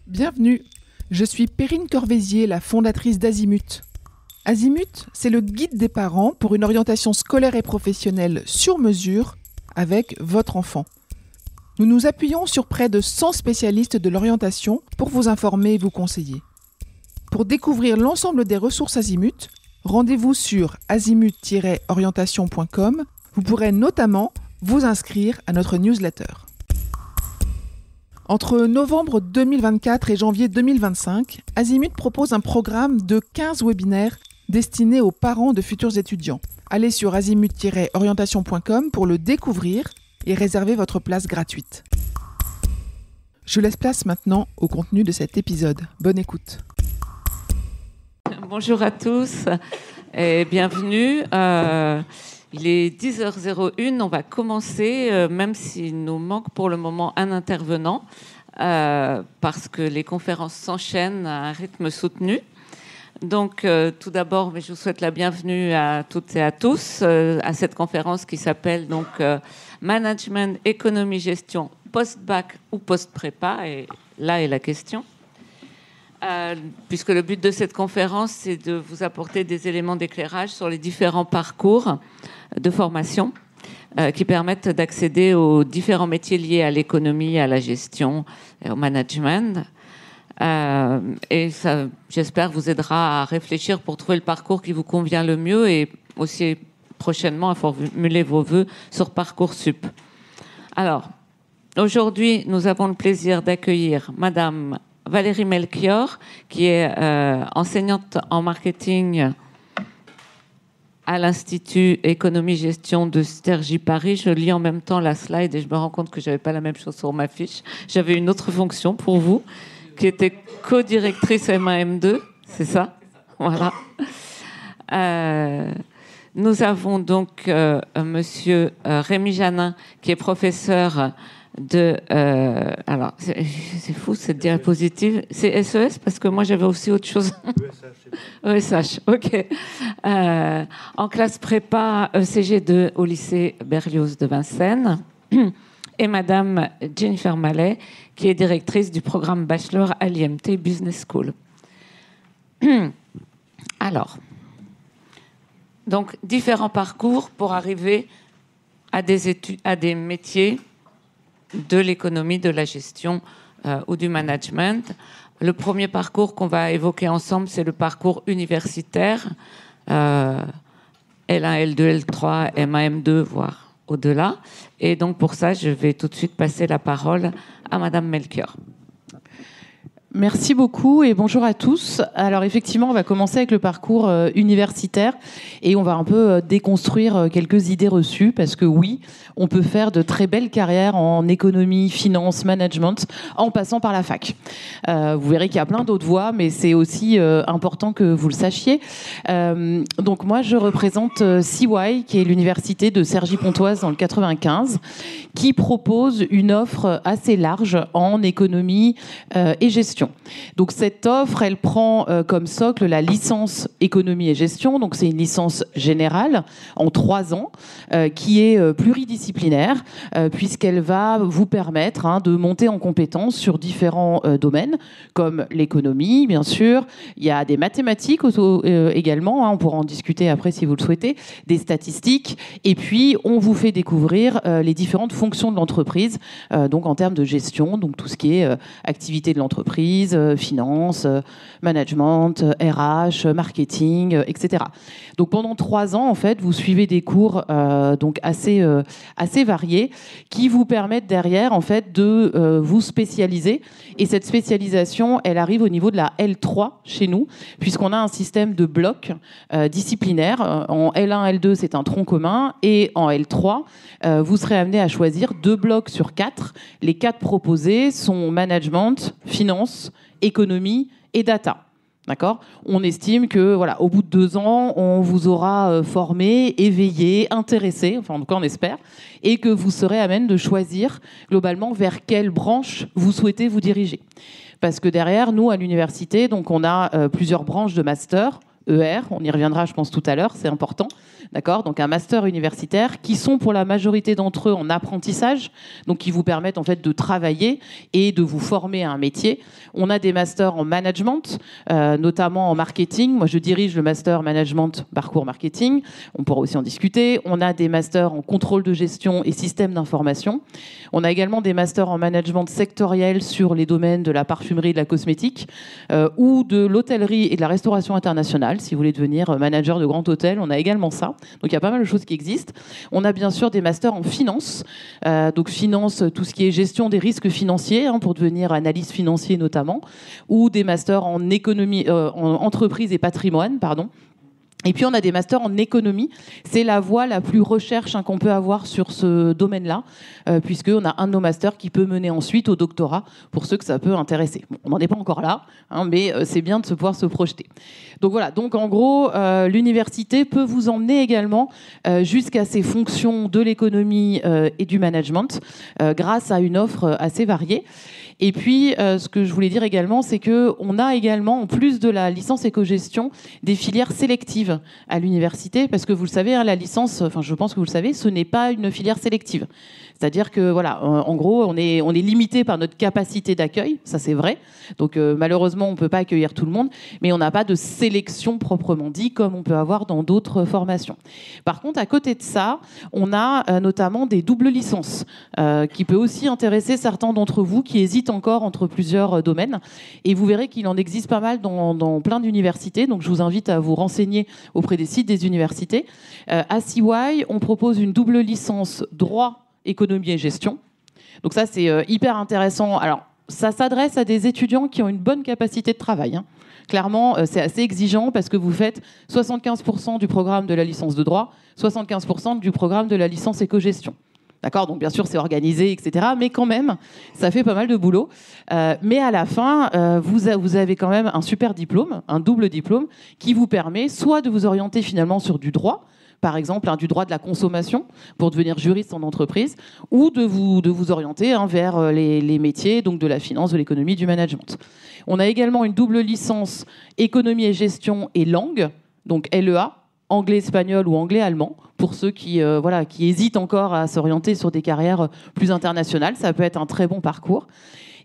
Bienvenue, je suis Perrine Corvézier, la fondatrice d'Azimut. Azimut, c'est le guide des parents pour une orientation scolaire et professionnelle sur mesure avec votre enfant. Nous nous appuyons sur près de 100 spécialistes de l'orientation pour vous informer et vous conseiller. Pour découvrir l'ensemble des ressources Azimut, rendez-vous sur azimut-orientation.com. Vous pourrez notamment vous inscrire à notre newsletter. Entre novembre 2024 et janvier 2025, Azimut propose un programme de 15 webinaires destinés aux parents de futurs étudiants. Allez sur azimut-orientation.com pour le découvrir et réserver votre place gratuite. Je laisse place maintenant au contenu de cet épisode. Bonne écoute. Bonjour à tous et bienvenue. Il est 10h01, on va commencer, même s'il nous manque pour le moment un intervenant, parce que les conférences s'enchaînent à un rythme soutenu. Donc, tout d'abord, je vous souhaite la bienvenue à toutes et à tous à cette conférence qui s'appelle donc Management, économie, gestion, post-bac ou post-prépa. Et là est la question. Puisque le but de cette conférence, c'est de vous apporter des éléments d'éclairage sur les différents parcours de formation qui permettent d'accéder aux différents métiers liés à l'économie, à la gestion et au management. Et ça, j'espère, vous aidera à réfléchir pour trouver le parcours qui vous convient le mieux et aussi prochainement à formuler vos vœux sur Parcoursup. Alors, aujourd'hui, nous avons le plaisir d'accueillir Madame Valérie Melchior, qui est enseignante en marketing à l'Institut Économie-Gestion de Cergy Paris. Je lis en même temps la slide et je me rends compte que je n'avais pas la même chose sur ma fiche. J'avais une autre fonction pour vous, qui était co-directrice M1-M2, c'est ça ? Voilà. Nous avons donc Monsieur Rémi Janin, qui est professeur de... alors, c'est fou cette diapositive. C'est SES parce que moi j'avais aussi autre chose. ESH, ok. En classe prépa ECG2 au lycée Berlioz de Vincennes. Et Madame Jennifer Mallet, qui est directrice du programme Bachelor à l'IMT Business School. Alors, donc différents parcours pour arriver à des études, à des métiers de l'économie, de la gestion ou du management. Le premier parcours qu'on va évoquer ensemble, c'est le parcours universitaire, L1, L2, L3, M1, M2, voire au-delà. Et donc pour ça, je vais tout de suite passer la parole à Madame Melchior. Merci beaucoup et bonjour à tous. Alors effectivement, on va commencer avec le parcours universitaire et on va un peu déconstruire quelques idées reçues parce que oui, on peut faire de très belles carrières en économie, finance, management en passant par la fac. Vous verrez qu'il y a plein d'autres voies, mais c'est aussi important que vous le sachiez. Donc moi, je représente CY, qui est l'université de Cergy-Pontoise dans le 95, qui propose une offre assez large en économie et gestion. Donc cette offre, elle prend comme socle la licence économie et gestion. Donc c'est une licence générale en 3 ans qui est pluridisciplinaire puisqu'elle va vous permettre de monter en compétences sur différents domaines comme l'économie, bien sûr. Il y a des mathématiques également, on pourra en discuter après si vous le souhaitez, des statistiques. Et puis on vous fait découvrir les différentes fonctions de l'entreprise, donc en termes de gestion, donc tout ce qui est activité de l'entreprise, finance, management, RH, marketing, etc. Donc pendant 3 ans, en fait, vous suivez des cours donc assez variés qui vous permettent derrière, en fait, de vous spécialiser. Et cette spécialisation, elle arrive au niveau de la L3 chez nous, puisqu'on a un système de blocs disciplinaires. En L1, L2, c'est un tronc commun, et en L3, vous serez amené à choisir 2 blocs sur 4. Les 4 proposés sont management, finance, économie et data. D'accord ? On estime que, voilà, au bout de 2 ans, on vous aura formé, éveillé, intéressé, enfin en tout cas on espère, et que vous serez à même de choisir globalement vers quelle branche vous souhaitez vous diriger. Parce que derrière, nous à l'université, donc on a plusieurs branches de master. ER, on y reviendra je pense tout à l'heure, c'est important, d'accord ? Donc un master universitaire qui sont pour la majorité d'entre eux en apprentissage, donc qui vous permettent en fait de travailler et de vous former à un métier. On a des masters en management, notamment en marketing. Moi, je dirige le master management parcours marketing. On pourra aussi en discuter. On a des masters en contrôle de gestion et système d'information. On a également des masters en management sectoriel sur les domaines de la parfumerie et de la cosmétique ou de l'hôtellerie et de la restauration internationale. Si vous voulez devenir manager de grand hôtel, on a également ça. Donc il y a pas mal de choses qui existent. On a bien sûr des masters en finance. Donc finance, tout ce qui est gestion des risques financiers, pour devenir analyste financier notamment, ou des masters en économie, en entreprise et patrimoine, pardon. Et puis on a des masters en économie. C'est la voie la plus recherche qu'on peut avoir sur ce domaine-là, puisqu'on a un de nos masters qui peut mener ensuite au doctorat, pour ceux que ça peut intéresser. Bon, on n'en est pas encore là, mais c'est bien de pouvoir se projeter. Donc voilà, donc en gros, l'université peut vous emmener également jusqu'à ces fonctions de l'économie et du management, grâce à une offre assez variée. Et puis, ce que je voulais dire également, c'est qu'on a également, en plus de la licence éco-gestion, des filières sélectives à l'université, parce que vous le savez, la licence, enfin je pense que vous le savez, ce n'est pas une filière sélective. C'est-à-dire que voilà, en gros, on est limité par notre capacité d'accueil, ça c'est vrai. Donc malheureusement, on ne peut pas accueillir tout le monde, mais on n'a pas de sélection proprement dit, comme on peut avoir dans d'autres formations. Par contre, à côté de ça, on a notamment des doubles licences, qui peut aussi intéresser certains d'entre vous qui hésitent encore entre plusieurs domaines. Et vous verrez qu'il en existe pas mal dans plein d'universités. Donc je vous invite à vous renseigner auprès des sites des universités. À CY, on propose une double licence droit, économie et gestion. Donc ça, c'est hyper intéressant. Alors, ça s'adresse à des étudiants qui ont une bonne capacité de travail. Clairement, c'est assez exigeant parce que vous faites 75% du programme de la licence de droit, 75% du programme de la licence éco-gestion. D'accord ? Donc bien sûr, c'est organisé, etc. Mais quand même, ça fait pas mal de boulot. Mais à la fin, vous avez quand même un super diplôme, un double diplôme, qui vous permet soit de vous orienter finalement sur du droit, par exemple du droit de la consommation pour devenir juriste en entreprise, ou de vous orienter vers les métiers donc de la finance, de l'économie, du management. On a également une double licence économie et gestion et langue, donc LEA, anglais-espagnol ou anglais-allemand, pour ceux qui hésitent encore à s'orienter sur des carrières plus internationales. Ça peut être un très bon parcours.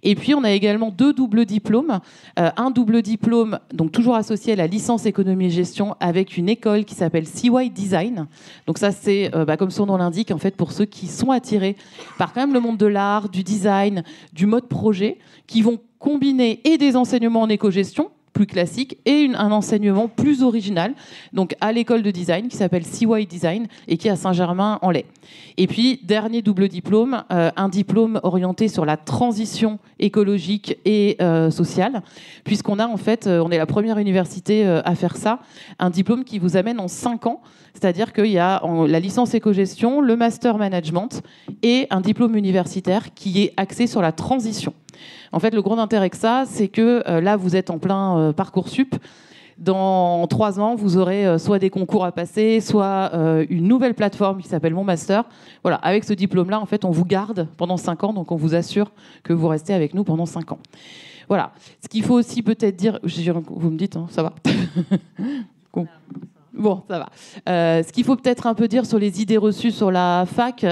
Et puis, on a également 2 doubles diplômes. Un double diplôme, donc toujours associé à la licence économie et gestion, avec une école qui s'appelle CY Design. Donc ça, c'est, comme son nom l'indique, en fait, pour ceux qui sont attirés par quand même le monde de l'art, du design, du mode projet, qui vont combiner et des enseignements en éco-gestion, plus classique, et un enseignement plus original, donc à l'école de design qui s'appelle CY Design et qui est à Saint-Germain-en-Laye. Et puis, dernier double diplôme, un diplôme orienté sur la transition écologique et sociale, puisqu'on a en fait, on est la première université à faire ça, un diplôme qui vous amène en 5 ans, c'est-à-dire qu'il y a la licence éco-gestion, le master management et un diplôme universitaire qui est axé sur la transition. En fait, le gros intérêt que ça, c'est que là, vous êtes en plein Parcoursup. Dans 3 ans, vous aurez soit des concours à passer, soit une nouvelle plateforme qui s'appelle Mon Master. Voilà, avec ce diplôme-là, en fait, on vous garde pendant 5 ans, donc on vous assure que vous restez avec nous pendant 5 ans. Voilà. Ce qu'il faut aussi peut-être dire... Vous me dites, ça va. Cool. Bon, ça va. Ce qu'il faut peut-être un peu dire sur les idées reçues sur la fac,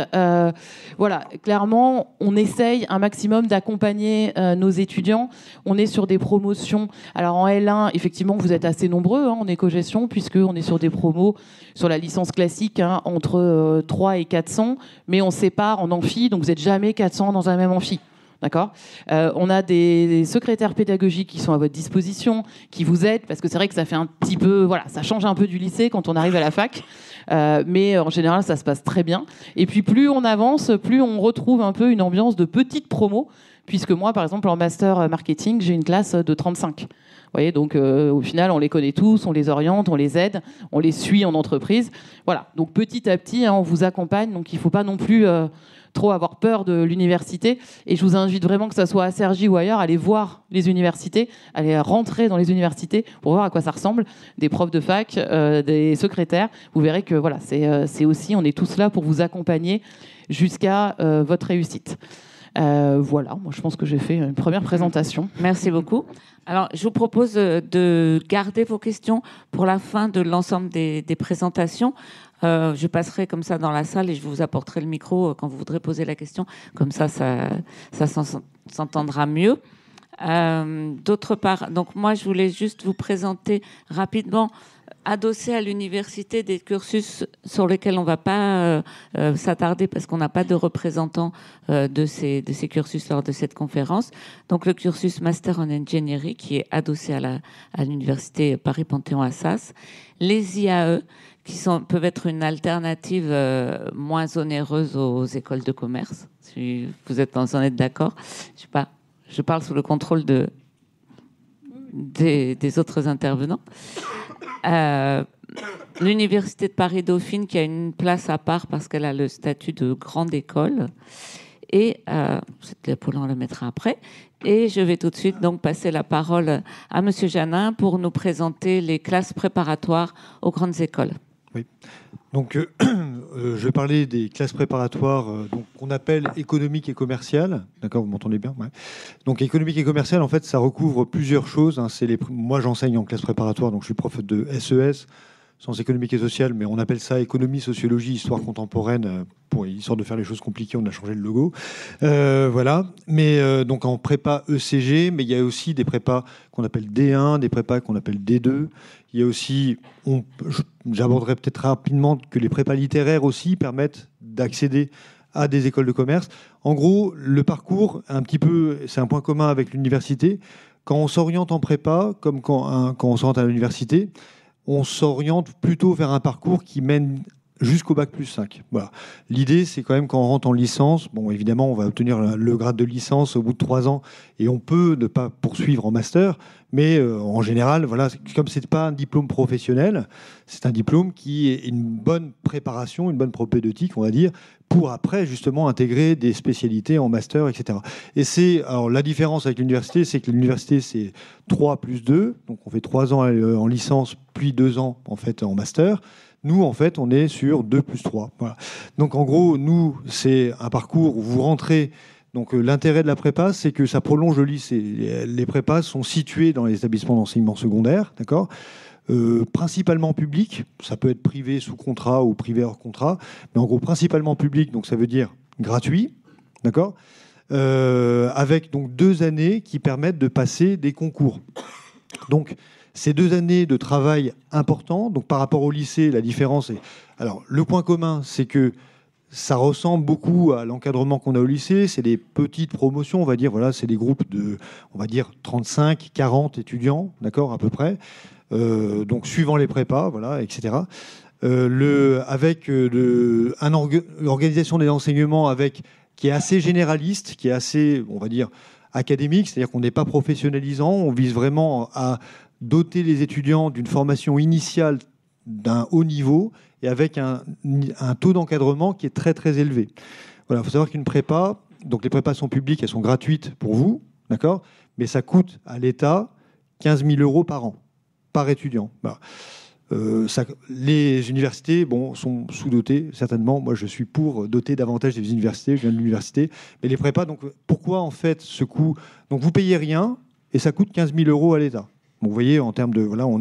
voilà, clairement, on essaye un maximum d'accompagner nos étudiants. On est sur des promotions. Alors en L1, effectivement, vous êtes assez nombreux en éco-gestion, puisqu'on est sur des promos sur la licence classique entre 3 et 400, mais on sépare en amphi, donc vous n'êtes jamais 400 dans un même amphi. D'accord. On a des secrétaires pédagogiques qui sont à votre disposition, qui vous aident, parce que c'est vrai que ça fait un petit peu, voilà, ça change un peu du lycée quand on arrive à la fac, mais en général ça se passe très bien. Et puis plus on avance, plus on retrouve un peu une ambiance de petite promo, puisque moi par exemple en master marketing, j'ai une classe de 35. Vous voyez, donc au final, on les connaît tous, on les oriente, on les aide, on les suit en entreprise. Voilà, donc petit à petit, on vous accompagne, donc il ne faut pas non plus trop avoir peur de l'université. Et je vous invite vraiment, que ce soit à Cergy ou ailleurs, à aller voir les universités, aller rentrer dans les universités pour voir à quoi ça ressemble, des profs de fac, des secrétaires. Vous verrez que voilà, c'est aussi, on est tous là pour vous accompagner jusqu'à votre réussite. Voilà, moi je pense que j'ai fait une première présentation. Merci beaucoup. Alors, je vous propose de garder vos questions pour la fin de l'ensemble des présentations. Je passerai comme ça dans la salle et je vous apporterai le micro quand vous voudrez poser la question. Comme ça s'entendra mieux. D'autre part, donc moi, je voulais juste vous présenter rapidement, adossé à l'université, des cursus sur lesquels on ne va pas s'attarder parce qu'on n'a pas de représentants de ces cursus lors de cette conférence. Donc le cursus Master en ingénierie qui est adossé à l'université Paris-Panthéon-Assas. Les IAE qui peuvent être une alternative moins onéreuse aux écoles de commerce. Si vous en êtes d'accord. Je sais pas. Je parle sous le contrôle des autres intervenants. L'Université de Paris-Dauphine qui a une place à part parce qu'elle a le statut de grande école. Et cette diapo-là, on la mettra après. Et je vais tout de suite donc passer la parole à Monsieur Janin pour nous présenter les classes préparatoires aux grandes écoles. Oui. Donc, je vais parler des classes préparatoires qu'on appelle économiques et commerciales. D'accord, vous m'entendez bien? Ouais. Donc, économique et commercial, en fait, ça recouvre plusieurs choses. Moi, j'enseigne en classe préparatoire, donc je suis prof de SES, sciences économiques et sociales, mais on appelle ça économie, sociologie, histoire contemporaine. Histoire de faire les choses compliquées, on a changé le logo. Voilà. Mais donc en prépa ECG, mais il y a aussi des prépas qu'on appelle D1, des prépas qu'on appelle D2. Il y a aussi, j'aborderai peut-être rapidement que les prépas littéraires aussi permettent d'accéder à des écoles de commerce. En gros, le parcours, c'est un point commun avec l'université. Quand on s'oriente en prépa, comme quand on s'oriente à l'université, on s'oriente plutôt vers un parcours qui mène jusqu'au bac plus 5. Voilà. L'idée, c'est quand même quand on rentre en licence, bon, évidemment, on va obtenir le grade de licence au bout de 3 ans et on peut ne pas poursuivre en master, mais en général, voilà, comme c'est pas un diplôme professionnel, c'est un diplôme qui est une bonne préparation, une bonne propédeutique, on va dire, pour après, justement, intégrer des spécialités en master, etc. Et alors, la différence avec l'université, c'est que l'université, c'est 3 plus 2, donc on fait 3 ans en licence, puis 2 ans, en fait, en master. Nous, en fait, on est sur 2 plus 3. Voilà. Donc, en gros, nous, c'est un parcours où vous rentrez. Donc, l'intérêt de la prépa, c'est que ça prolonge le lycée. Les prépas sont situés dans les établissements d'enseignement secondaire, d'accord ? Principalement public. Ça peut être privé sous contrat ou privé hors contrat. Mais en gros, principalement public, donc ça veut dire gratuit, d'accord ? Avec donc 2 années qui permettent de passer des concours. Donc, ces 2 années de travail important, donc par rapport au lycée, la différence est... Alors, le point commun, c'est que ça ressemble beaucoup à l'encadrement qu'on a au lycée. C'est des petites promotions, on va dire. Voilà, c'est des groupes de, on va dire, 35, 40 étudiants, d'accord, à peu près. Donc, suivant les prépas, voilà, etc. Avec une organisation des enseignements qui est assez généraliste, qui est assez, on va dire, académique, c'est-à-dire qu'on n'est pas professionnalisant, on vise vraiment à doter les étudiants d'une formation initiale d'un haut niveau et avec un taux d'encadrement qui est très très élevé. Voilà, il faut savoir qu'une prépa, donc les prépas sont publiques, elles sont gratuites pour vous, d'accord, mais ça coûte à l'État 15 000 € par an, par étudiant. Voilà. Les universités sont sous-dotées, certainement. Moi, je suis pour doter davantage des universités. Je viens de l'université. Mais les prépas, donc, pourquoi en fait ce coût? Donc, vous payez rien et ça coûte 15 000 € à l'État. Donc, vous voyez, en termes de... Voilà, on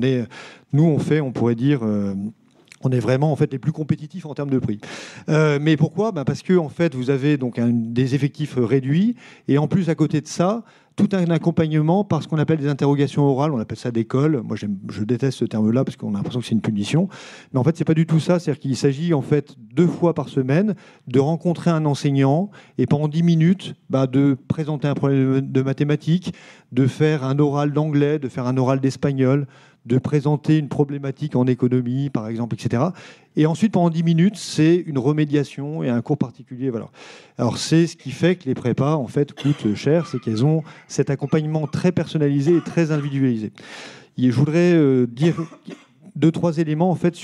pourrait dire... on est vraiment en fait les plus compétitifs en termes de prix. Mais pourquoi? Parce que en fait, vous avez donc des effectifs réduits et en plus, à côté de ça, tout un accompagnement par ce qu'on appelle des interrogations orales, on appelle ça des cols. Moi, je déteste ce terme-là parce qu'on a l'impression que c'est une punition. Mais en fait, c'est pas du tout ça. C'est-à-dire qu'il s'agit en fait 2 fois par semaine de rencontrer un enseignant et pendant 10 minutes, de présenter un problème de mathématiques, de faire un oral d'anglais, de faire un oral d'espagnol, de présenter une problématique en économie, par exemple, etc. Et ensuite, pendant 10 minutes, c'est une remédiation et un cours particulier. Voilà. Alors, c'est ce qui fait que les prépas, en fait, coûtent cher, c'est qu'elles ont cet accompagnement très personnalisé et très individualisé. Et je voudrais dire 2-3 éléments, en fait,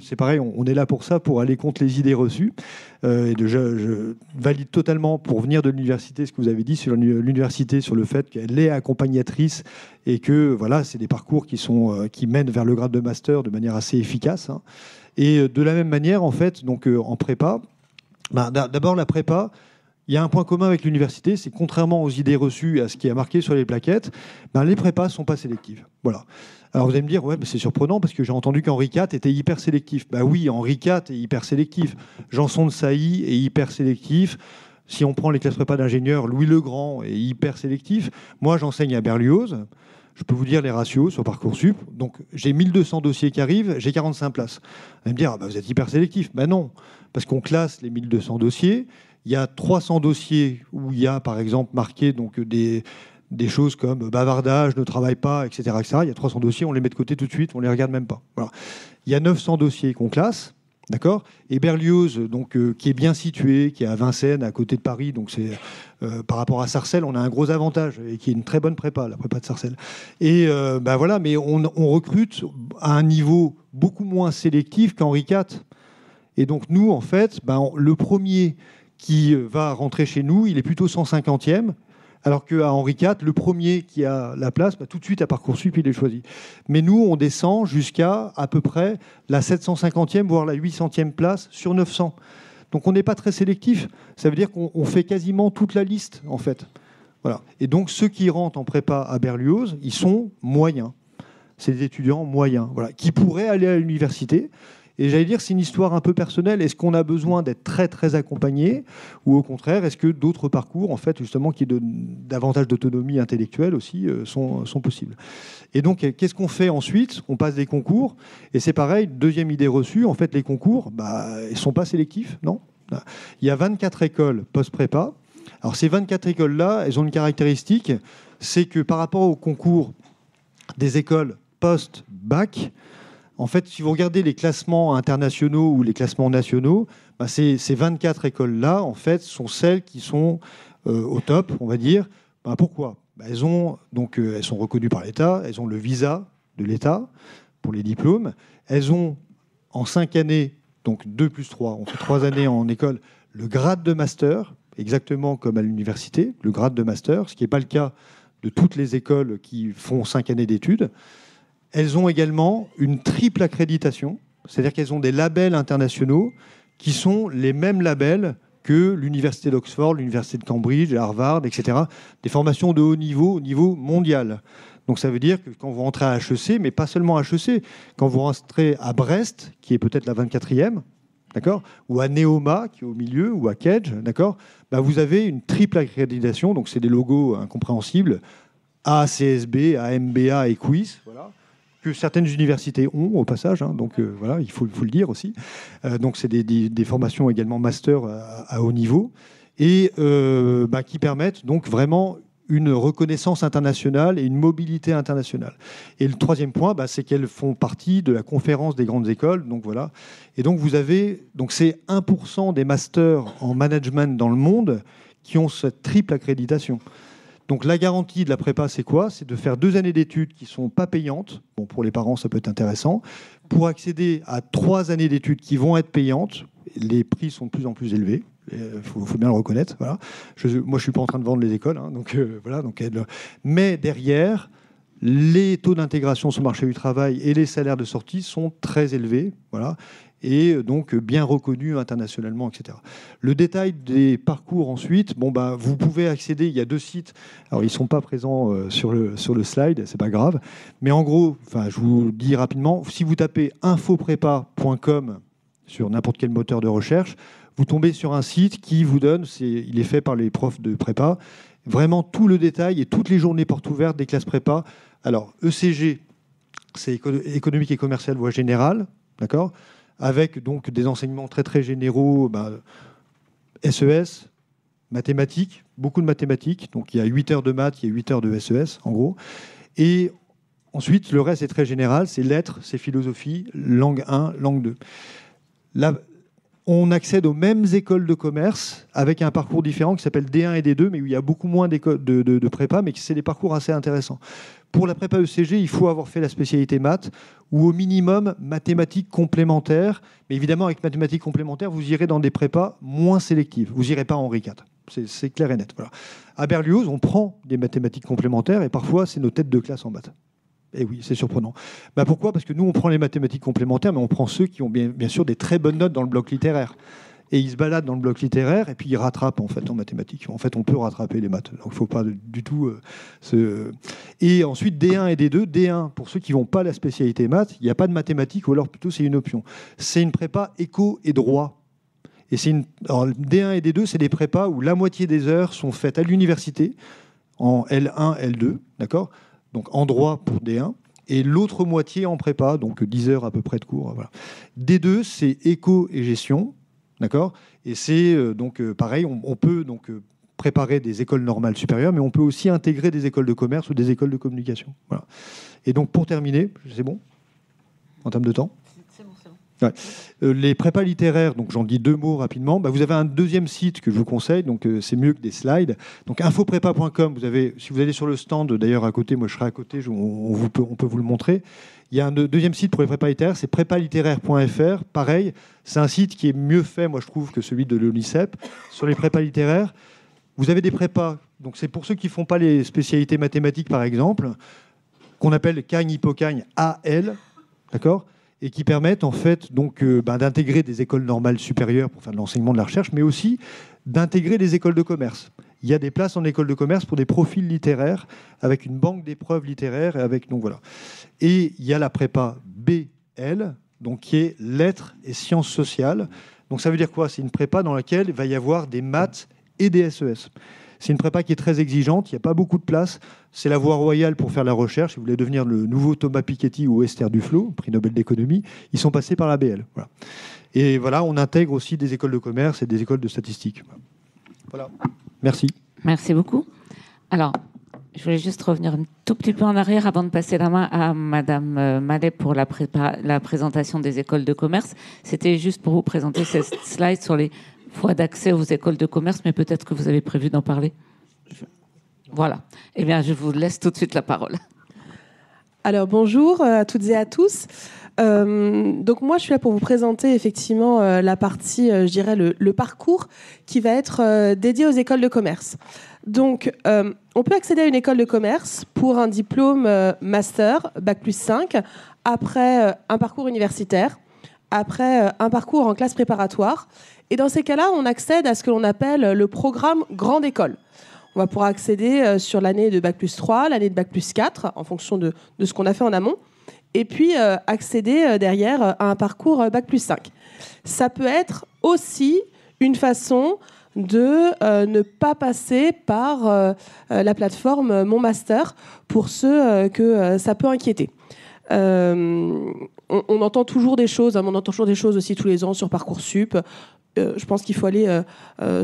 c'est pareil, on est là pour ça, pour aller contre les idées reçues. Je valide totalement, pour venir de l'université, ce que vous avez dit sur l'université, sur le fait qu'elle est accompagnatrice et que, voilà, c'est des parcours qui mènent vers le grade de master de manière assez efficace. Hein. Et de la même manière, en fait, donc en prépa, d'abord la prépa, il y a un point commun avec l'université, c'est contrairement aux idées reçues, à ce qui est marqué sur les plaquettes, les prépas ne sont pas sélectives. Voilà. Alors vous allez me dire, ouais, mais c'est surprenant parce que j'ai entendu qu'Henri IV était hyper sélectif. Oui, Henri IV est hyper sélectif. Janson de Sailly est hyper sélectif. Si on prend les classes prépa d'ingénieurs, Louis le Grand est hyper sélectif. Moi, j'enseigne à Berlioz. Je peux vous dire les ratios sur Parcoursup. Donc, j'ai 1200 dossiers qui arrivent, j'ai 45 places. Vous allez me dire, vous êtes hyper sélectif. Non, parce qu'on classe les 1200 dossiers. Il y a 300 dossiers où il y a, par exemple, marqué donc, des choses comme bavardage, ne travaille pas, etc., etc. Il y a 300 dossiers, on les met de côté tout de suite, on les regarde même pas. Voilà. Il y a 900 dossiers qu'on classe. D'accord. Et Berlioz, donc, qui est bien situé, qui est à Vincennes, à côté de Paris, donc c'est par rapport à Sarcelles, on a un gros avantage et qui est une très bonne prépa, la prépa de Sarcelles. Et voilà, mais on recrute à un niveau beaucoup moins sélectif qu'Henri IV. Et donc nous, en fait, le premier qui va rentrer chez nous, il est plutôt 150e. Alors qu'à Henri IV, le premier qui a la place, tout de suite à Parcoursup, il est choisi. Mais nous, on descend jusqu'à à peu près la 750e, voire la 800e place sur 900. Donc on n'est pas très sélectif. Ça veut dire qu'on fait quasiment toute la liste, en fait. Voilà. Et donc ceux qui rentrent en prépa à Berlioz, ils sont moyens. C'est des étudiants moyens, voilà, qui pourraient aller à l'université. Et j'allais dire, c'est une histoire un peu personnelle. Est-ce qu'on a besoin d'être très, très accompagné ? Ou au contraire, est-ce que d'autres parcours, en fait, justement, qui donnent davantage d'autonomie intellectuelle aussi, sont possibles ? Et donc, qu'est-ce qu'on fait ensuite ? On passe des concours. Et c'est pareil, deuxième idée reçue, en fait, les concours, ils ne sont pas sélectifs, non ? Il y a 24 écoles post-prépa. Alors, ces 24 écoles-là, elles ont une caractéristique, c'est que par rapport au concours des écoles post-bac, en fait, si vous regardez les classements internationaux ou les classements nationaux, ces 24 écoles-là, en fait, sont celles qui sont au top, on va dire. Pourquoi ? Elles sont reconnues par l'État, elles ont le visa de l'État pour les diplômes. Elles ont, en 5 années, donc 2 plus 3, on fait 3 années en école, le grade de master, exactement comme à l'université, le grade de master, ce qui n'est pas le cas de toutes les écoles qui font 5 années d'études. Elles ont également une triple accréditation, c'est-à-dire qu'elles ont des labels internationaux qui sont les mêmes labels que l'université d'Oxford, l'université de Cambridge, Harvard, etc. Des formations de haut niveau mondial. Donc ça veut dire que quand vous rentrez à HEC, mais pas seulement à HEC, quand vous rentrez à Brest, qui est peut-être la 24e, d'accord, ou à Neoma, qui est au milieu, ou à Kedge, d'accord, vous avez une triple accréditation, donc c'est des logos incompréhensibles, ACSB, AMBA et QUIS, voilà, que certaines universités ont au passage, donc voilà, il faut le dire aussi. Donc c'est des formations également master à haut niveau et qui permettent donc vraiment une reconnaissance internationale et une mobilité internationale. Et le troisième point, c'est qu'elles font partie de la conférence des grandes écoles, donc voilà. Et donc vous avez, donc c'est 1% des masters en management dans le monde qui ont cette triple accréditation. Donc la garantie de la prépa, c'est quoi ? C'est de faire 2 années d'études qui ne sont pas payantes. Bon, pour les parents, ça peut être intéressant. Pour accéder à 3 années d'études qui vont être payantes, les prix sont de plus en plus élevés. Il faut bien le reconnaître. Voilà. Moi, je ne suis pas en train de vendre les écoles. Voilà, mais derrière, les taux d'intégration sur le marché du travail et les salaires de sortie sont très élevés. Voilà. Et donc bien reconnu internationalement, etc. Le détail des parcours ensuite, vous pouvez accéder, il y a 2 sites, alors ils ne sont pas présents sur le slide, c'est pas grave, mais en gros, je vous le dis rapidement, si vous tapez infoprépa.com sur n'importe quel moteur de recherche, vous tombez sur un site qui vous donne, il est fait par les profs de prépa, vraiment tout le détail et toutes les journées portes ouvertes des classes prépa. Alors ECG, c'est économique et commercial voie générale, d'accord ? Avec donc des enseignements très très généraux, SES, mathématiques, beaucoup de mathématiques, donc il y a 8 heures de maths, il y a 8 heures de SES en gros, et ensuite le reste est très général, c'est lettres, c'est philosophie, langue 1, langue 2. Là, on accède aux mêmes écoles de commerce avec un parcours différent qui s'appelle D1 et D2, mais où il y a beaucoup moins de prépa, mais c'est des parcours assez intéressants. Pour la prépa ECG, il faut avoir fait la spécialité maths ou au minimum mathématiques complémentaires. Mais évidemment, avec mathématiques complémentaires, vous irez dans des prépas moins sélectives. Vous n'irez pas en Henri IV. C'est clair et net. Voilà. À Berlioz, on prend des mathématiques complémentaires et parfois, c'est nos têtes de classe en maths. Et oui, c'est surprenant. Pourquoi ? Parce que nous, on prend les mathématiques complémentaires, mais on prend ceux qui ont bien sûr des très bonnes notes dans le bloc littéraire. et il se balade dans le bloc littéraire, et puis il rattrape en fait en mathématiques. En fait, on peut rattraper les maths, donc il ne faut pas du tout Et ensuite, D1 et D2. D1, pour ceux qui ne vont pas à la spécialité maths, il n'y a pas de mathématiques, ou alors plutôt c'est une option. C'est une prépa éco et droit. Et alors, D1 et D2, c'est des prépas où la moitié des heures sont faites à l'université, en L1, L2, d'accord ? Donc en droit pour D1, et l'autre moitié en prépa, donc 10 heures à peu près de cours. Voilà. D2, c'est éco et gestion, d'accord ? Et c'est pareil, on peut préparer des écoles normales supérieures, mais on peut aussi intégrer des écoles de commerce ou des écoles de communication. Voilà. Et donc pour terminer, c'est bon en termes de temps ? Ouais. Les prépas littéraires, donc j'en dis 2 mots rapidement. Vous avez un deuxième site que je vous conseille, donc c'est mieux que des slides. Donc infoprépa.com, si vous allez sur le stand, d'ailleurs à côté, moi je serai à côté, on peut vous le montrer. Il y a un deuxième site pour les prépas littéraires, c'est prépalittéraire.fr. Pareil, c'est un site qui est mieux fait, moi je trouve, que celui de l'ONICEP. Sur les prépas littéraires, vous avez des prépas, donc c'est pour ceux qui ne font pas les spécialités mathématiques par exemple, qu'on appelle Cagne, Hippocagne, AL, d'accord ? Et qui permettent en fait d'intégrer des écoles normales supérieures pour faire de l'enseignement de la recherche, mais aussi d'intégrer des écoles de commerce. Il y a des places en école de commerce pour des profils littéraires avec une banque d'épreuves littéraires et il y a la prépa BL, donc qui est lettres et sciences sociales. Donc ça veut dire quoi ? C'est une prépa dans laquelle il va y avoir des maths et des SES. C'est une prépa qui est très exigeante, il n'y a pas beaucoup de place. C'est la voie royale pour faire la recherche. Si vous voulez devenir le nouveau Thomas Piketty ou Esther Duflo, prix Nobel d'économie, ils sont passés par la BL. Voilà. Et voilà, on intègre aussi des écoles de commerce et des écoles de statistique. Voilà. Merci. Merci beaucoup. Alors, je voulais juste revenir un tout petit peu en arrière avant de passer la main à Madame Mallet pour la présentation des écoles de commerce. C'était juste pour vous présenter cette slide sur les voies d'accès aux écoles de commerce, mais peut-être que vous avez prévu d'en parler. Voilà. Eh bien, je vous laisse tout de suite la parole. Alors, bonjour à toutes et à tous. Donc moi, je suis là pour vous présenter effectivement la partie, je dirais, le parcours qui va être dédié aux écoles de commerce. Donc, on peut accéder à une école de commerce pour un diplôme master, Bac+5, après un parcours universitaire, après un parcours en classe préparatoire. Et dans ces cas-là, on accède à ce que l'on appelle le programme Grande École. On va pouvoir accéder sur l'année de Bac+3, l'année de Bac+4, en fonction de ce qu'on a fait en amont, et puis accéder derrière à un parcours Bac+5. Ça peut être aussi une façon de ne pas passer par la plateforme Mon Master pour ceux que ça peut inquiéter. On entend toujours des choses, on entend toujours des choses aussi tous les ans sur Parcoursup. Je pense qu'il faut aller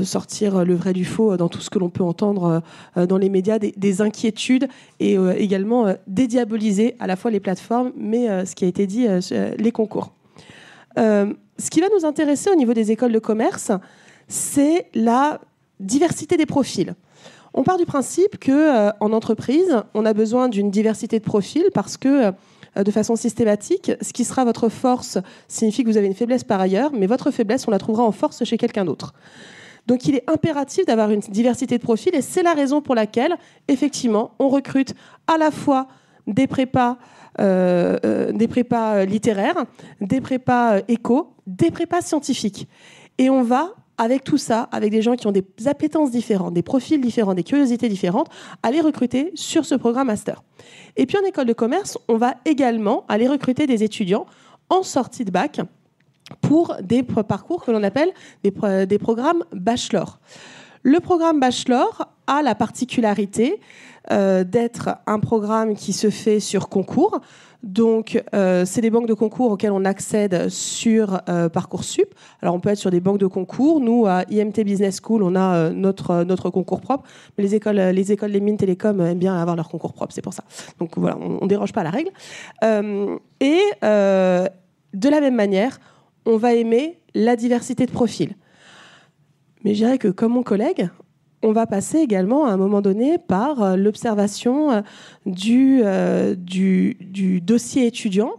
sortir le vrai du faux dans tout ce que l'on peut entendre dans les médias, des inquiétudes et également dédiaboliser à la fois les plateformes, mais ce qui a été dit, les concours. Ce qui va nous intéresser au niveau des écoles de commerce, c'est la diversité des profils. On part du principe qu'en entreprise, on a besoin d'une diversité de profils parce que de façon systématique, ce qui sera votre force signifie que vous avez une faiblesse par ailleurs, mais votre faiblesse, on la trouvera en force chez quelqu'un d'autre. Donc il est impératif d'avoir une diversité de profils et c'est la raison pour laquelle, effectivement, on recrute à la fois des prépas littéraires, des prépas éco, des prépas scientifiques. Et on va, avec tout ça, avec des gens qui ont des appétences différentes, des profils différents, des curiosités différentes, aller recruter sur ce programme master. Et puis en école de commerce, on va également aller recruter des étudiants en sortie de bac pour des parcours que l'on appelle des programmes bachelor. Le programme bachelor a la particularité d'être un programme qui se fait sur concours. Donc, c'est des banques de concours auxquelles on accède sur Parcoursup. Alors, on peut être sur des banques de concours. Nous, à IMT Business School, on a notre concours propre. Mais les écoles, les mines télécom aiment bien avoir leur concours propre, c'est pour ça. Donc, voilà, on ne déroge pas à la règle. De la même manière, on va aimer la diversité de profils. Mais je dirais que, comme mon collègue, on va passer également à un moment donné par l'observation du dossier étudiant,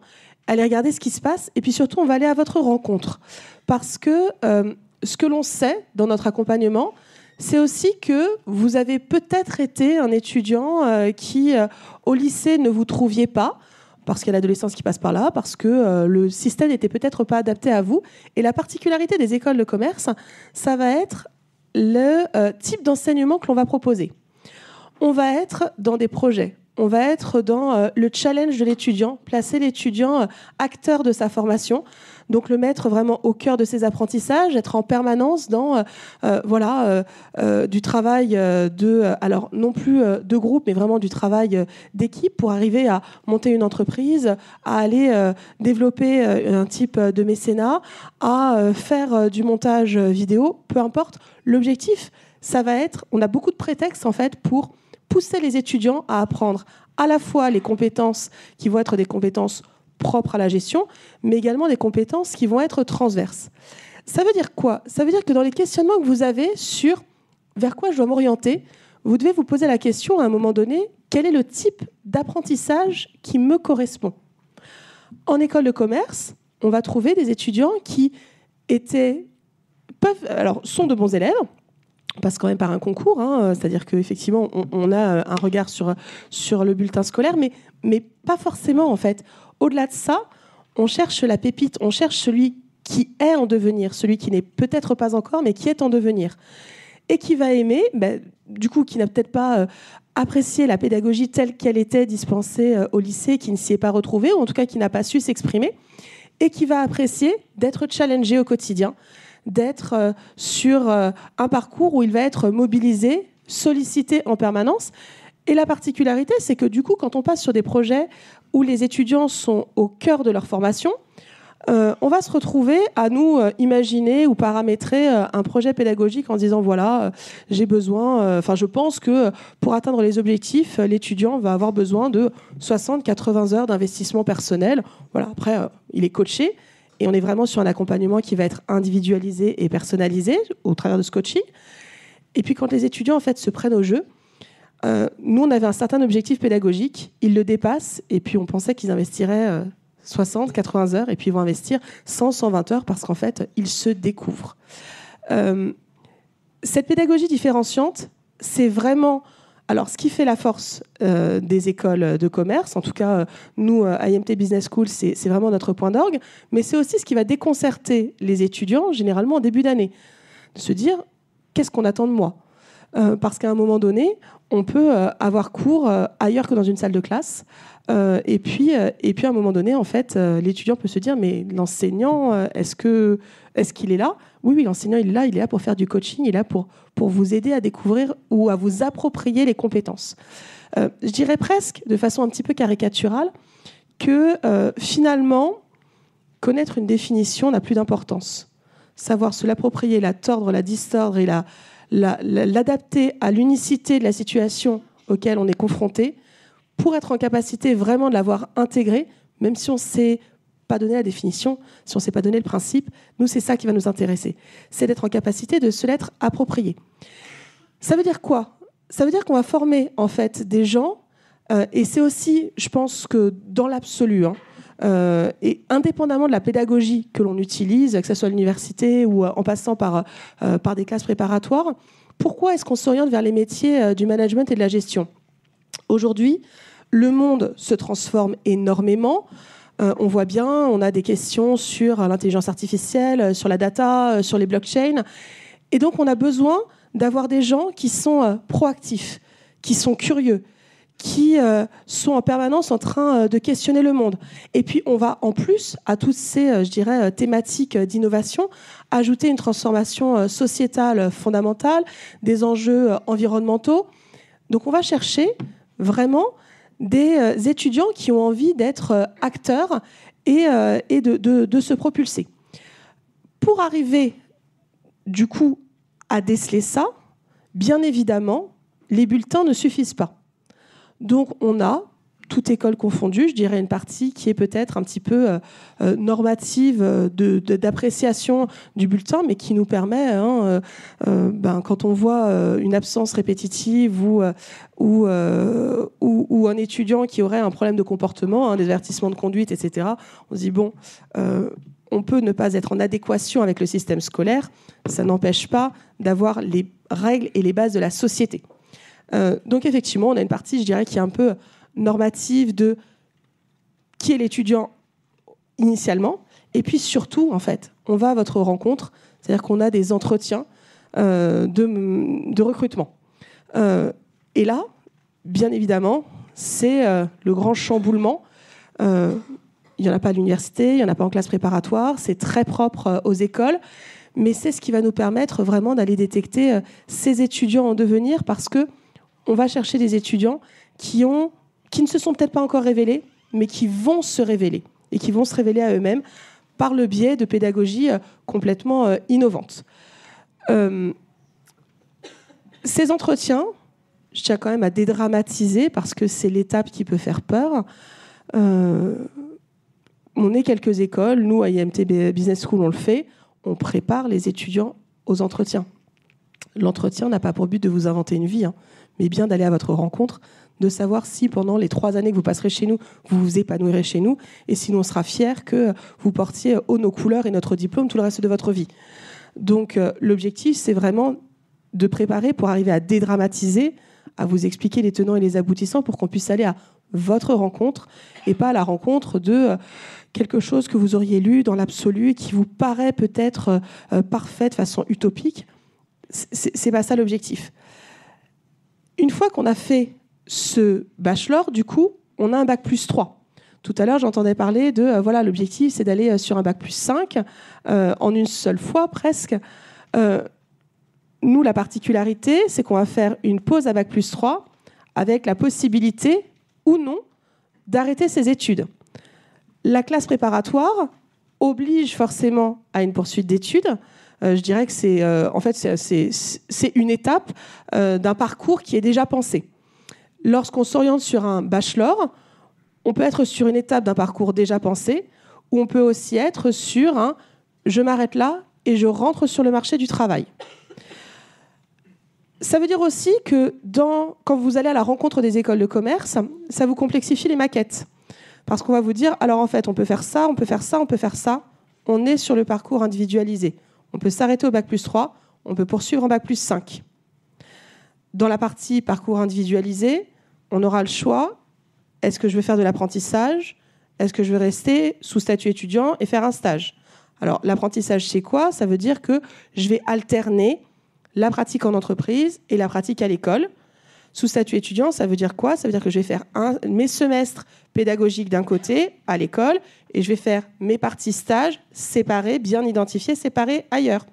aller regarder ce qui se passe et puis surtout on va aller à votre rencontre. Parce que ce que l'on sait dans notre accompagnement, c'est aussi que vous avez peut-être été un étudiant qui, au lycée, ne vous trouviez pas. parce qu'il y a l'adolescence qui passe par là, parce que le système n'était peut-être pas adapté à vous. Et la particularité des écoles de commerce, ça va être le type d'enseignement que l'on va proposer. On va être dans des projets. On va être dans le challenge de l'étudiant, placer l'étudiant acteur de sa formation, donc le mettre vraiment au cœur de ses apprentissages, être en permanence dans du travail alors non plus de groupe, mais vraiment du travail d'équipe pour arriver à monter une entreprise, à aller développer un type de mécénat, à faire du montage vidéo, peu importe. L'objectif, ça va être, on a beaucoup de prétextes en fait pour pousser les étudiants à apprendre à la fois les compétences qui vont être des compétences propres à la gestion, mais également des compétences qui vont être transverses. Ça veut dire quoi ? Ça veut dire que dans les questionnements que vous avez sur vers quoi je dois m'orienter, vous devez vous poser la question à un moment donné, quel est le type d'apprentissage qui me correspond ? En école de commerce, on va trouver des étudiants qui sont de bons élèves, on passe quand même par un concours, c'est-à-dire qu'effectivement, on a un regard sur le bulletin scolaire, mais pas forcément, en fait. Au-delà de ça, on cherche la pépite, on cherche celui qui est en devenir, celui qui n'est peut-être pas encore, mais qui est en devenir. Et qui va aimer, qui n'a peut-être pas apprécié la pédagogie telle qu'elle était dispensée au lycée, qui ne s'y est pas retrouvé, ou en tout cas qui n'a pas su s'exprimer, et qui va apprécier d'être challengé au quotidien, d'être sur un parcours où il va être mobilisé, sollicité en permanence. Et la particularité, c'est que du coup, quand on passe sur des projets où les étudiants sont au cœur de leur formation, on va se retrouver à nous imaginer ou paramétrer un projet pédagogique en disant voilà, j'ai besoin, je pense que pour atteindre les objectifs, l'étudiant va avoir besoin de 60-80 heures d'investissement personnel. Voilà, après, il est coaché. Et on est vraiment sur un accompagnement qui va être individualisé et personnalisé au travers de ce coaching. Et puis quand les étudiants en fait se prennent au jeu, nous on avait un certain objectif pédagogique, ils le dépassent et puis on pensait qu'ils investiraient 60-80 heures et puis ils vont investir 100-120 heures parce qu'en fait ils se découvrent. Cette pédagogie différenciante, c'est vraiment... Alors, ce qui fait la force des écoles de commerce, en tout cas, nous, à IMT Business School, c'est vraiment notre point d'orgue, mais c'est aussi ce qui va déconcerter les étudiants, généralement en début d'année, de se dire, qu'est-ce qu'on attend de moi ? Parce qu'à un moment donné, on peut avoir cours ailleurs que dans une salle de classe, et puis à un moment donné, en fait, l'étudiant peut se dire, mais l'enseignant, est-ce qu'il est là ? Oui, l'enseignant, il est là pour faire du coaching, il est là pour vous aider à découvrir ou à vous approprier les compétences. Je dirais presque, de façon un petit peu caricaturale, que finalement, connaître une définition n'a plus d'importance. Savoir se l'approprier, la tordre, la distordre et l'adapter à l'unicité de la situation auquel on est confronté pour être en capacité vraiment de l'avoir intégré, même si on ne sait pas donner la définition, si on ne sait pas donner le principe, nous, c'est ça qui va nous intéresser. C'est d'être en capacité de se l'être approprié. Ça veut dire quoi ? Ça veut dire qu'on va former, en fait, des gens, et c'est aussi, je pense que dans l'absolu, et indépendamment de la pédagogie que l'on utilise, que ce soit à l'université ou en passant par des classes préparatoires, pourquoi est-ce qu'on s'oriente vers les métiers du management et de la gestion ? Aujourd'hui, le monde se transforme énormément. On voit bien, on a des questions sur l'intelligence artificielle, sur la data, sur les blockchains. Et donc, on a besoin d'avoir des gens qui sont proactifs, qui sont curieux, qui sont en permanence en train de questionner le monde. Et puis, on va, en plus, à toutes ces, thématiques d'innovation, ajouter une transformation sociétale fondamentale, des enjeux environnementaux. Donc, on va chercher vraiment des étudiants qui ont envie d'être acteurs et de se propulser. Pour arriver, du coup, à déceler ça, bien évidemment, les bulletins ne suffisent pas. Donc, on a, toute école confondue, je dirais une partie qui est peut-être un petit peu normative d'appréciation du bulletin, mais qui nous permet, quand on voit une absence répétitive ou un étudiant qui aurait un problème de comportement, des avertissements de conduite, etc., on se dit, bon, on peut ne pas être en adéquation avec le système scolaire, ça n'empêche pas d'avoir les règles et les bases de la société. Donc effectivement, on a une partie, je dirais, qui est un peu normative qui est l'étudiant initialement. Et puis surtout, en fait, on va à votre rencontre, c'est-à-dire qu'on a des entretiens de recrutement. Et là, bien évidemment, c'est le grand chamboulement. Il n'y en a pas à l'université, il n'y en a pas en classe préparatoire, c'est très propre aux écoles, mais c'est ce qui va nous permettre vraiment d'aller détecter ces étudiants en devenir, parce qu'on va chercher des étudiants qui ne se sont peut-être pas encore révélés, mais qui vont se révéler, et qui vont se révéler à eux-mêmes par le biais de pédagogies complètement innovantes. Ces entretiens, je tiens quand même à dédramatiser, parce que c'est l'étape qui peut faire peur. On est quelques écoles, nous à IMT Business School on le fait, on prépare les étudiants aux entretiens. L'entretien n'a pas pour but de vous inventer une vie, mais bien d'aller à votre rencontre, de savoir si pendant les 3 années que vous passerez chez nous, vous vous épanouirez chez nous, et si on sera fiers que vous portiez haut nos couleurs et notre diplôme tout le reste de votre vie. Donc l'objectif, c'est vraiment de préparer pour arriver à dédramatiser, à vous expliquer les tenants et les aboutissants pour qu'on puisse aller à votre rencontre et pas à la rencontre de quelque chose que vous auriez lu dans l'absolu et qui vous paraît peut-être parfait de façon utopique. C'est pas ça l'objectif. Une fois qu'on a fait ce bachelor, du coup, on a un bac plus 3. Tout à l'heure, j'entendais parler de, voilà, l'objectif, c'est d'aller sur un bac plus 5, en une seule fois presque. Nous, la particularité, c'est qu'on va faire une pause à bac plus 3 avec la possibilité ou non d'arrêter ses études. La classe préparatoire oblige forcément à une poursuite d'études. Je dirais que c'est une étape d'un parcours qui est déjà pensé. Lorsqu'on s'oriente sur un bachelor, on peut être sur une étape d'un parcours déjà pensé, ou on peut aussi être sur un « je m'arrête là et je rentre sur le marché du travail ». Ça veut dire aussi que quand vous allez à la rencontre des écoles de commerce, ça vous complexifie les maquettes. Parce qu'on va vous dire, alors en fait, on peut faire ça, on peut faire ça, on peut faire ça. On est sur le parcours individualisé. On peut s'arrêter au bac plus 3, on peut poursuivre en bac plus 5. Dans la partie parcours individualisé, on aura le choix. Est-ce que je veux faire de l'apprentissage ? Est-ce que je veux rester sous statut étudiant et faire un stage ? Alors, l'apprentissage, c'est quoi ? Ça veut dire que je vais alterner la pratique en entreprise et la pratique à l'école. Sous statut étudiant, ça veut dire quoi ? Ça veut dire que je vais faire mes semestres pédagogiques d'un côté, à l'école, et je vais faire mes parties stages séparées, bien identifiées, séparées ailleurs.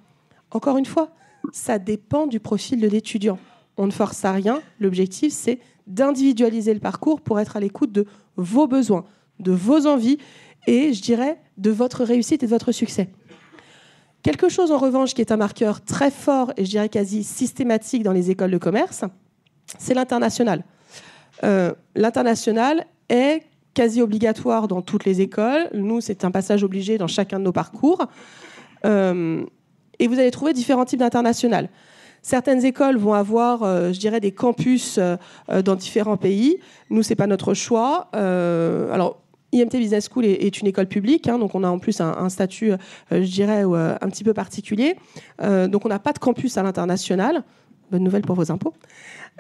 Encore une fois, ça dépend du profil de l'étudiant. On ne force à rien. L'objectif, c'est d'individualiser le parcours pour être à l'écoute de vos besoins, de vos envies et, je dirais, de votre réussite et de votre succès. Quelque chose, en revanche, qui est un marqueur très fort et, je dirais, quasi systématique dans les écoles de commerce, c'est l'international. L'international est quasi obligatoire dans toutes les écoles. Nous, c'est un passage obligé dans chacun de nos parcours. Et vous allez trouver différents types d'international. Certaines écoles vont avoir, je dirais, des campus dans différents pays. Nous, c'est pas notre choix. Alors, IMT Business School est une école publique, donc on a en plus un statut, je dirais, un petit peu particulier. Donc on n'a pas de campus à l'international. Bonne nouvelle pour vos impôts.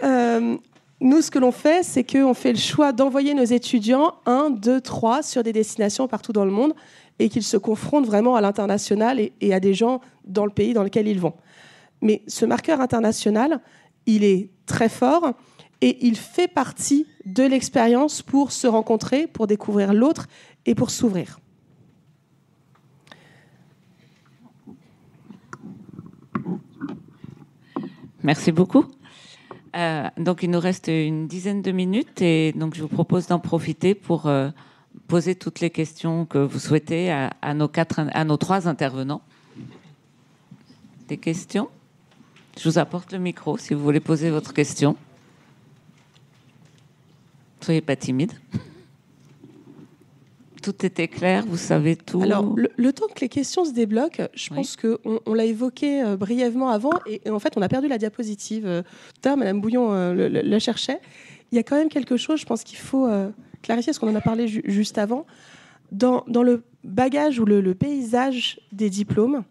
Nous, ce que l'on fait, c'est qu'on fait le choix d'envoyer nos étudiants 1, 2, 3 sur des destinations partout dans le monde et qu'ils se confrontent vraiment à l'international et à des gens dans le pays dans lequel ils vont. Mais ce marqueur international, il est très fort et il fait partie de l'expérience pour se rencontrer, pour découvrir l'autre et pour s'ouvrir. Merci beaucoup. Donc, il nous reste une dizaine de minutes et donc je vous propose d'en profiter pour poser toutes les questions que vous souhaitez à nos 3 intervenants. Des questions ? Je vous apporte le micro si vous voulez poser votre question. Soyez pas timide. Tout était clair, vous savez tout. Alors, le temps que les questions se débloquent, je pense qu'on l'a évoqué brièvement avant, et en fait, on a perdu la diapositive. Madame Bouillon la cherchait. Il y a quand même quelque chose, je pense qu'il faut clarifier, parce qu'on en a parlé juste avant. Dans le bagage ou le paysage des diplômes,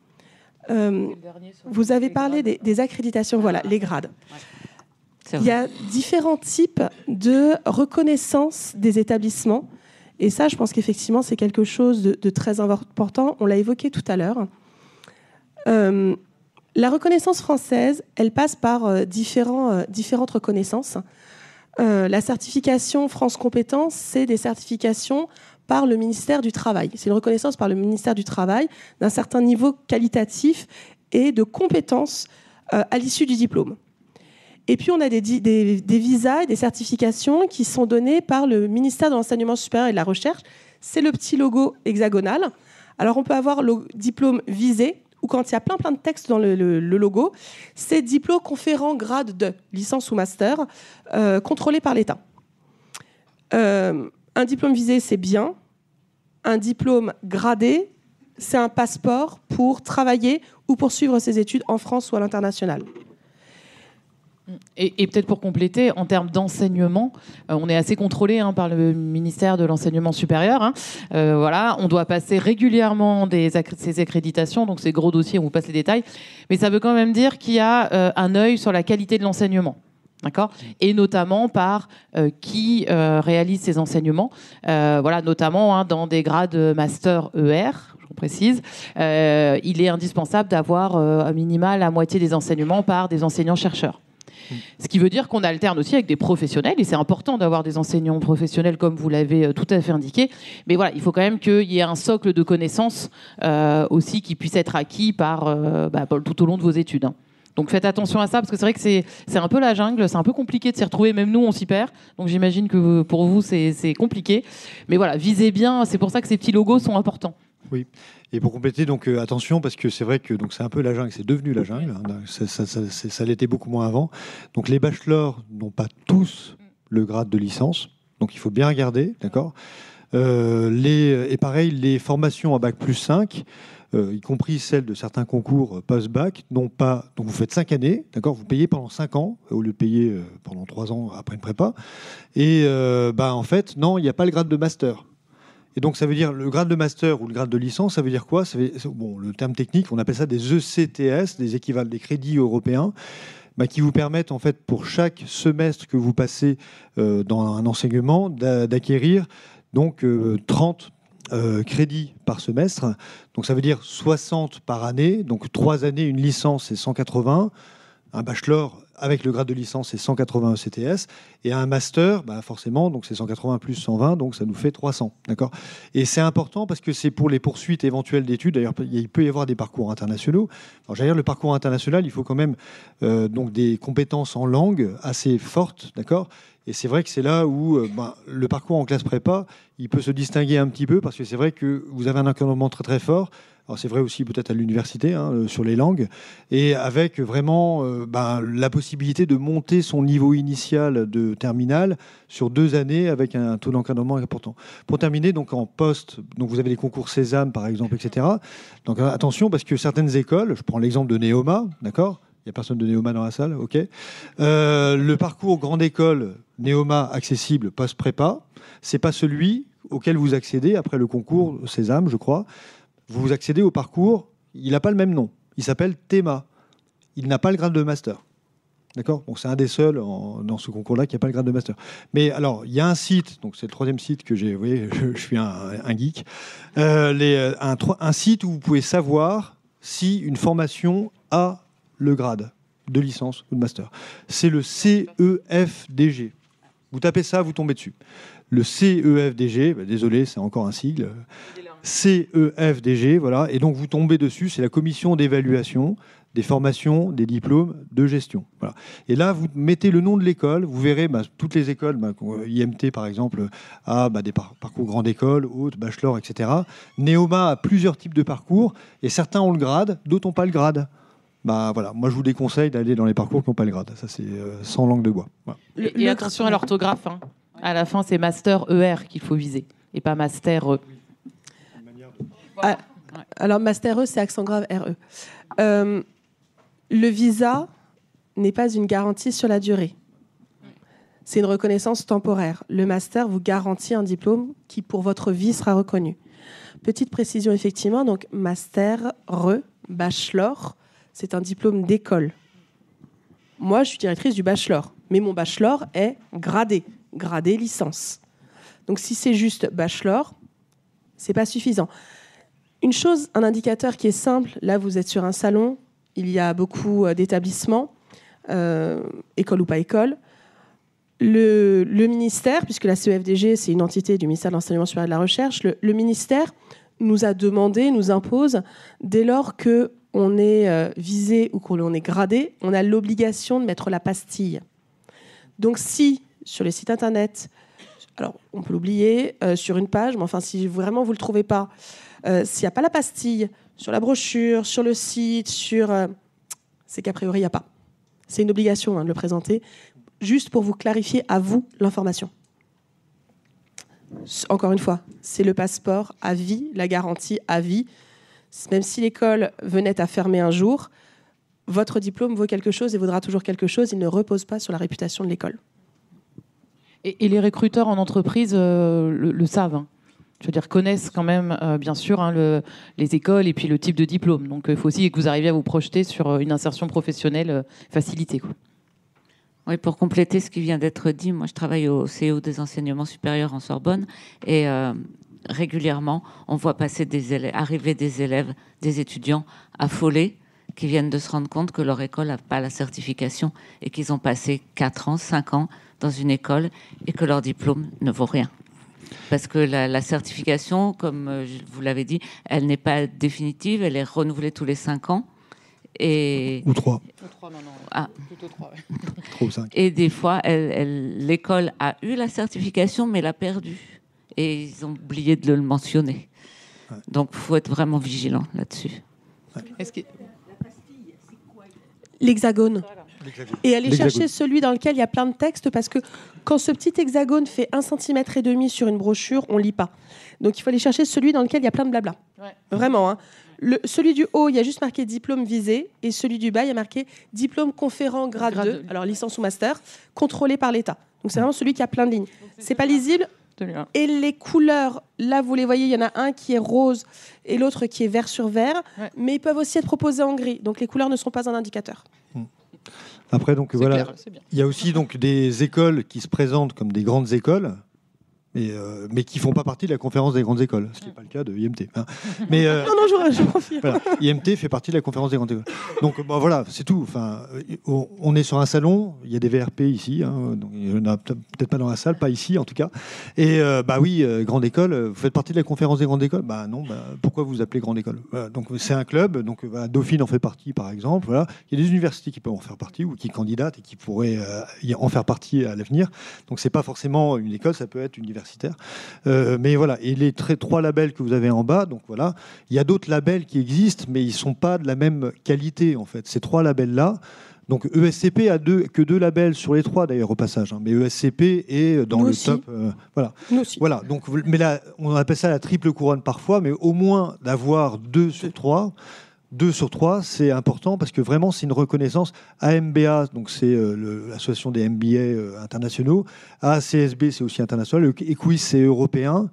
vous avez parlé des accréditations, voilà, les grades. Il y a différents types de reconnaissance des établissements. Et ça, je pense qu'effectivement, c'est quelque chose de très important. On l'a évoqué tout à l'heure. La reconnaissance française, elle passe par différentes reconnaissances. La certification France Compétences, c'est des certifications par le ministère du Travail. C'est une reconnaissance par le ministère du Travail d'un certain niveau qualitatif et de compétences à l'issue du diplôme. Et puis, on a des visas et des certifications qui sont données par le ministère de l'Enseignement supérieur et de la Recherche. C'est le petit logo hexagonal. Alors, on peut avoir le diplôme visé, ou quand il y a plein de textes dans le logo, c'est diplôme conférant grade de licence ou master, contrôlé par l'État. Un diplôme visé, c'est bien. Un diplôme gradé, c'est un passeport pour travailler ou poursuivre ses études en France ou à l'international. Et peut-être pour compléter, en termes d'enseignement, on est assez contrôlé par le ministère de l'Enseignement supérieur. Voilà, on doit passer régulièrement ces accréditations, donc ces gros dossiers, on vous passe les détails. Mais ça veut quand même dire qu'il y a un œil sur la qualité de l'enseignement. D'accord ? Et notamment par qui réalise ces enseignements. Voilà, notamment dans des grades master ER, je précise. Il est indispensable d'avoir à minima la moitié des enseignements par des enseignants-chercheurs. Ce qui veut dire qu'on alterne aussi avec des professionnels, et c'est important d'avoir des enseignants professionnels, comme vous l'avez tout à fait indiqué. Mais voilà, il faut quand même qu'il y ait un socle de connaissances aussi qui puisse être acquis tout au long de vos études. Donc faites attention à ça, parce que c'est vrai que c'est un peu la jungle, c'est un peu compliqué de s'y retrouver, même nous on s'y perd. Donc j'imagine que pour vous c'est compliqué. Mais voilà, visez bien, c'est pour ça que ces petits logos sont importants. Oui. Et pour compléter, donc attention, parce que c'est vrai que donc c'est un peu la jungle, c'est devenu la jungle. Ça l'était beaucoup moins avant. Donc les bachelors n'ont pas tous le grade de licence, donc il faut bien regarder, d'accord. Et pareil, les formations à bac plus 5, y compris celles de certains concours post-bac, n'ont pas. Donc vous faites 5 années, d'accord. Vous payez pendant 5 ans au lieu de payer pendant 3 ans après une prépa. Et en fait, non, il n'y a pas le grade de master. Et donc, ça veut dire le grade de master ou le grade de licence, ça veut dire quoi ? Le terme technique, on appelle ça des ECTS, des équivalents des crédits européens, qui vous permettent, en fait, pour chaque semestre que vous passez dans un enseignement, d'acquérir donc 30 crédits par semestre. Donc, ça veut dire 60 par année. Donc, 3 années, une licence, c'est 180. Un bachelor avec le grade de licence, c'est 180 ECTS. Et un master, forcément, donc c'est 180 plus 120, donc ça nous fait 300. D'accord ? Et c'est important parce que c'est pour les poursuites éventuelles d'études. D'ailleurs, il peut y avoir des parcours internationaux. Alors, j'allais dire, le parcours international, il faut quand même donc des compétences en langue assez fortes. D'accord ? Et c'est vrai que c'est là où le parcours en classe prépa, il peut se distinguer un petit peu parce que c'est vrai que vous avez un encadrement très très fort. Alors c'est vrai aussi peut-être à l'université, sur les langues, et avec vraiment la possibilité de monter son niveau initial de terminale sur 2 années avec un taux d'encadrement important. Pour terminer, donc en poste, donc vous avez les concours Sésame par exemple, etc. Donc attention parce que certaines écoles, je prends l'exemple de Neoma, d'accord ? Il n'y a personne de Neoma dans la salle, ok. Le parcours grande école Neoma accessible post-prépa, c'est pas celui auquel vous accédez après le concours Sésame, je crois. Vous accédez au parcours, il n'a pas le même nom. Il s'appelle TEMA. Il n'a pas le grade de master. D'accord ? Donc c'est un des seuls dans ce concours-là qui n'a pas le grade de master. Mais alors, il y a un site, donc c'est le 3e site que j'ai, vous voyez, je suis un geek, un site où vous pouvez savoir si une formation a le grade de licence ou de master. C'est le CEFDG. Vous tapez ça, vous tombez dessus. Le CEFDG, désolé, c'est encore un sigle. CEFDG, voilà. Et donc vous tombez dessus, c'est la commission d'évaluation des formations, des diplômes de gestion. Voilà. Et là, vous mettez le nom de l'école, vous verrez toutes les écoles, IMT par exemple, a des parcours grande école, haute, bachelor, etc. Neoma a plusieurs types de parcours, et certains ont le grade, d'autres n'ont pas le grade. Voilà. Moi, je vous déconseille d'aller dans les parcours qui n'ont pas le grade. Ça, c'est sans langue de bois. Voilà. Et attention à l'orthographe. À la fin, c'est master ER qu'il faut viser, et pas master E. Alors, master E, c'est accent grave RE. Le visa n'est pas une garantie sur la durée. C'est une reconnaissance temporaire. Le master vous garantit un diplôme qui, pour votre vie, sera reconnu. Petite précision, effectivement, donc master, bachelor, c'est un diplôme d'école. Moi, je suis directrice du bachelor, mais mon bachelor est gradé licence. Donc si c'est juste bachelor, c'est pas suffisant. Un indicateur qui est simple, là vous êtes sur un salon, il y a beaucoup d'établissements, école ou pas école. Le ministère, puisque la CEFDG c'est une entité du ministère de l'Enseignement supérieur et de la Recherche, le ministère nous a demandé, nous impose, dès lors qu'on est visé ou qu'on est gradé, on a l'obligation de mettre la pastille. Donc si, sur les sites internet, alors on peut l'oublier sur une page, mais enfin si vraiment vous ne le trouvez pas, s'il n'y a pas la pastille sur la brochure, sur le site, c'est qu'a priori il n'y a pas. C'est une obligation de le présenter, juste pour vous clarifier à vous l'information. Encore une fois, c'est le passeport à vie, la garantie à vie. Même si l'école venait à fermer un jour, votre diplôme vaut quelque chose et vaudra toujours quelque chose. Il ne repose pas sur la réputation de l'école. Et les recruteurs en entreprise le savent, hein. Je veux dire, connaissent quand même, bien sûr, hein, les écoles et puis le type de diplôme. Donc, il faut aussi que vous arriviez à vous projeter sur une insertion professionnelle facilitée, quoi. Oui, pour compléter ce qui vient d'être dit, moi je travaille au CEO des enseignements supérieurs en Sorbonne et régulièrement on voit passer arriver des élèves, des étudiants affolés qui viennent de se rendre compte que leur école n'a pas la certification et qu'ils ont passé 4 ans, 5 ans dans une école et que leur diplôme ne vaut rien. Parce que la certification, comme vous l'avez dit, elle n'est pas définitive, elle est renouvelée tous les 5 ans. Ou 3. Plutôt 3, ouais. 3 ou 5. Et des fois, l'école a eu la certification, mais l'a perdue. Et ils ont oublié de le mentionner. Ouais. Donc, il faut être vraiment vigilant là-dessus. Ouais. L'hexagone. Et aller chercher celui dans lequel il y a plein de textes, parce que quand ce petit hexagone fait 1,5 cm sur une brochure, on ne lit pas. Donc, il faut aller chercher celui dans lequel il y a plein de blabla. Ouais. Vraiment, hein. Celui du haut, il y a juste marqué diplôme visé, et celui du bas, il y a marqué diplôme conférant grade 2, alors licence ou master, contrôlé par l'État. Donc c'est vraiment celui qui a plein de lignes. C'est pas lisible. Et les couleurs, là vous les voyez, il y en a un qui est rose et l'autre qui est vert sur vert, ouais. Mais ils peuvent aussi être proposés en gris. Donc les couleurs ne sont pas un indicateur. Après, donc voilà, il y a aussi donc des écoles qui se présentent comme des grandes écoles. Mais qui ne font pas partie de la conférence des grandes écoles, ce qui n'est pas le cas de IMT. Hein. Mais, non, je confirme. Voilà, IMT fait partie de la conférence des grandes écoles. Donc voilà, c'est tout. Enfin, on est sur un salon, il y a des VRP ici, hein, donc il n'y en a peut-être pas dans la salle, pas ici en tout cas. Et oui, grande école, vous faites partie de la conférence des grandes écoles ? Non, pourquoi vous vous appelez grande école ? Voilà, donc c'est un club, donc Dauphine en fait partie par exemple. Voilà. Il y a des universités qui peuvent en faire partie ou qui candidatent et qui pourraient en faire partie à l'avenir. Donc c'est pas forcément une école, ça peut être une universitaire. Mais voilà, et les 3 labels que vous avez en bas, donc voilà, il y a d'autres labels qui existent, mais ils ne sont pas de la même qualité en fait. Ces 3 labels-là, donc ESCP a que 2 labels sur les 3 d'ailleurs au passage, hein, mais ESCP est dans le top. Voilà. Voilà. Donc, mais là, on appelle ça la triple couronne parfois, mais au moins d'avoir 2 sur 3. 2 sur 3, c'est important parce que vraiment, c'est une reconnaissance. AMBA, donc c'est l'association des MBA internationaux. ACSB, c'est aussi international. EQUIS, c'est européen.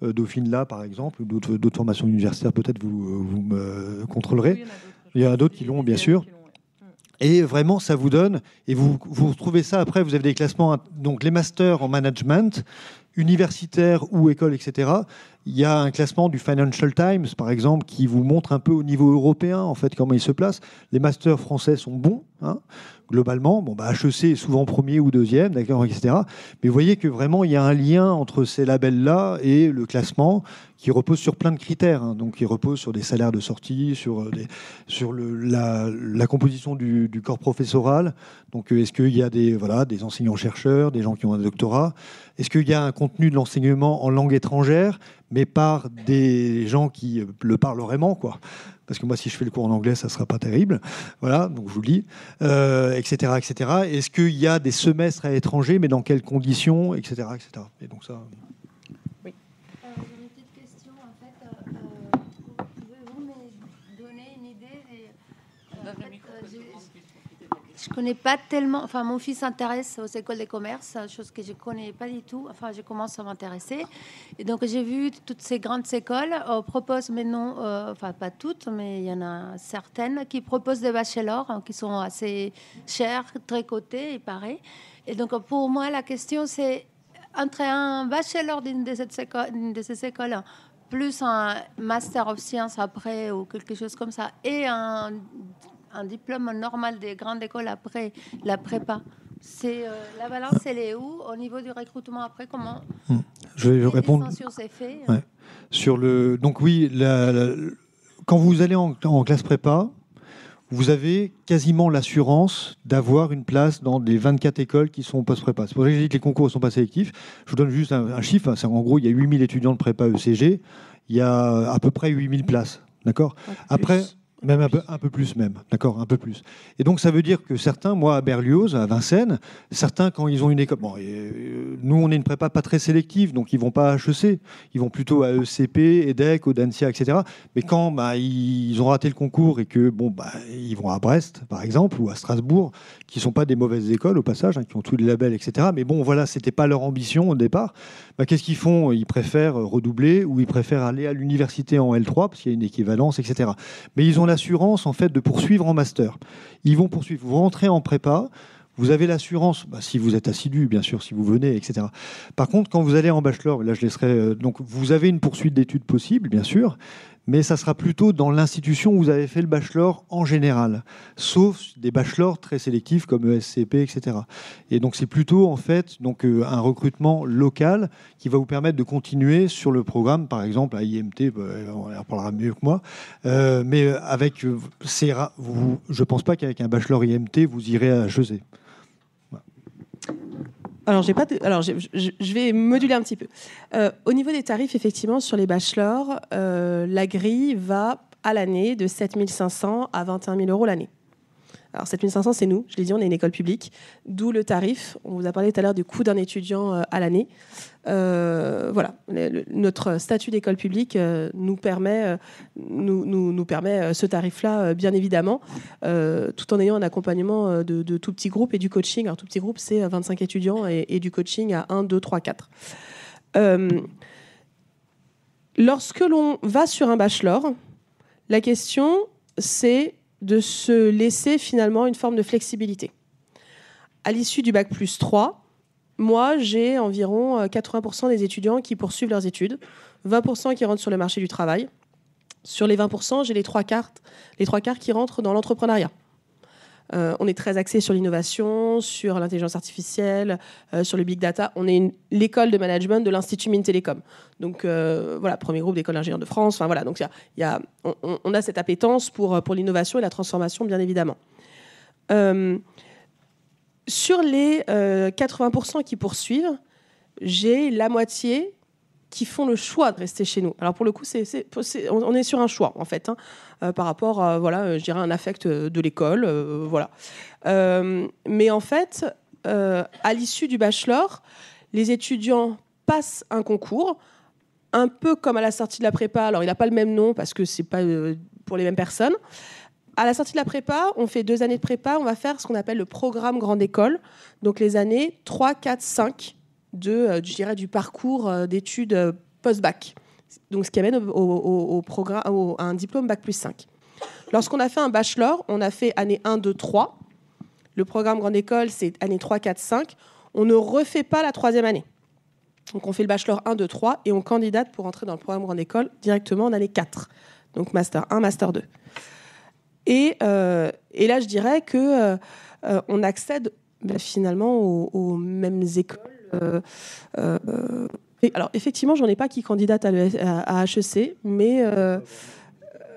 Dauphine, là, par exemple, ou d'autres formations universitaires, peut-être vous me contrôlerez. Il y en a d'autres qui l'ont, bien sûr. Et vraiment, ça vous donne, et vous retrouvez ça après, vous avez des classements, donc les masters en management, universitaires ou écoles, etc. Il y a un classement du Financial Times, par exemple, qui vous montre un peu au niveau européen, en fait, comment ils se placent. Les masters français sont bons, hein, globalement. HEC est souvent premier ou deuxième, d'accord, etc. Mais vous voyez que vraiment, il y a un lien entre ces labels-là et le classement qui repose sur plein de critères. Hein. Donc, il repose sur des salaires de sortie, sur la composition du corps professoral. Donc, est-ce qu'il y a des enseignants-chercheurs, des gens qui ont un doctorat ? Est-ce qu'il y a un contenu de l'enseignement en langue étrangère, mais par des gens qui le parlent vraiment, quoi. Parce que moi, si je fais le cours en anglais, ça ne sera pas terrible. Voilà, donc je vous le dis, etc., etc. Est-ce qu'il y a des semestres à l'étranger, mais dans quelles conditions, etc., etc. Et donc ça... Oui. J'ai une petite question, en fait. Pouvez-vous me donner une idée je ne connais pas tellement... Enfin, mon fils s'intéresse aux écoles de commerce, chose que je ne connais pas du tout. Enfin, je commence à m'intéresser. Et donc, j'ai vu toutes ces grandes écoles proposent maintenant... enfin, pas toutes, mais il y en a certaines qui proposent des bachelors qui sont assez chers, très cotés, il paraît. Et donc, pour moi, la question, c'est... entre un bachelor d'une de ces écoles, plus un master of science après ou quelque chose comme ça, et un diplôme normal des grandes écoles après la prépa. C'est la balance, elle est où au niveau du recrutement après? Comment Je vais répondre. Sur ces faits. Ouais. Donc oui, quand vous allez en classe prépa, vous avez quasiment l'assurance d'avoir une place dans des 24 écoles qui sont post-prépa. C'est pour ça que j'ai dit que les concours ne sont pas sélectifs. Je vous donne juste un chiffre. En gros, il y a 8000 étudiants de prépa ECG. Il y a à peu près 8000 places. D'accord ? Après, même un peu plus même, d'accord, un peu plus. Et donc ça veut dire que certains, moi à Berlioz, à Vincennes, certains quand ils ont une école, nous on est une prépa pas très sélective, donc ils vont pas à HEC, ils vont plutôt à ECP, EDEC, Audencia, etc. Mais quand ils ont raté le concours et que ils vont à Brest par exemple ou à Strasbourg, qui sont pas des mauvaises écoles au passage, qui ont tous les labels, etc. Mais bon voilà, c'était pas leur ambition au départ. Qu'est-ce qu'ils font ? Ils préfèrent redoubler ou ils préfèrent aller à l'université en L3 parce qu'il y a une équivalence, etc. Mais ils ont l'assurance en fait de poursuivre en master. Ils vont poursuivre. Vous rentrez en prépa, vous avez l'assurance, si vous êtes assidu, bien sûr, si vous venez, etc. Par contre, quand vous allez en bachelor, là je laisserai. Donc vous avez une poursuite d'études possible, bien sûr, mais ça sera plutôt dans l'institution où vous avez fait le bachelor en général, sauf des bachelors très sélectifs comme ESCP, etc. Et donc c'est plutôt en fait un recrutement local qui va vous permettre de continuer sur le programme, par exemple à IMT, on en parlera mieux que moi, mais avec je pense pas qu'avec un bachelor IMT vous irez à HEC. Alors, je vais moduler un petit peu. Au niveau des tarifs, effectivement, sur les bachelors, la grille va à l'année de 7 500 à 21 000 euros l'année. Alors, 7 500, c'est nous. Je l'ai dit, on est une école publique. D'où le tarif. On vous a parlé tout à l'heure du coût d'un étudiant à l'année. Voilà. Notre statut d'école publique nous permet ce tarif-là, bien évidemment, tout en ayant un accompagnement de tout petit groupe et du coaching. Alors, tout petit groupe, c'est 25 étudiants et du coaching à 1, 2, 3, 4. Lorsque l'on va sur un bachelor, la question, c'est de se laisser finalement une forme de flexibilité. À l'issue du bac+3, moi, j'ai environ 80% des étudiants qui poursuivent leurs études, 20% qui rentrent sur le marché du travail. Sur les 20%, j'ai les trois quarts qui rentrent dans l'entrepreneuriat. On est très axé sur l'innovation, sur l'intelligence artificielle, sur le big data. On est l'école de management de l'Institut Mines Télécom. Donc voilà, premier groupe d'écoles d'ingénieurs de France. Enfin voilà, donc on a cette appétence pour l'innovation et la transformation, bien évidemment. Sur les 80% qui poursuivent, j'ai la moitié qui font le choix de rester chez nous. Alors pour le coup, on est sur un choix en fait, par rapport à je dirais un affect de l'école, voilà. Mais en fait, à l'issue du bachelor, les étudiants passent un concours, un peu comme à la sortie de la prépa. Alors il n'a pas le même nom parce que c'est pas pour les mêmes personnes. À la sortie de la prépa, on fait 2 années de prépa, on va faire ce qu'on appelle le programme grande école, donc les années 3, 4, 5 je dirais, du parcours d'études post-bac. Donc, ce qui amène au programme, à un diplôme bac+5. Lorsqu'on a fait un bachelor, on a fait année 1, 2, 3. Le programme grande école, c'est année 3, 4, 5. On ne refait pas la 3e année. Donc, on fait le bachelor 1, 2, 3 et on candidate pour entrer dans le programme grande école directement en année 4. Donc, master 1, master 2. Et là, je dirais que on accède finalement aux mêmes écoles. Alors effectivement, j'en ai pas qui candidatent à HEC, mais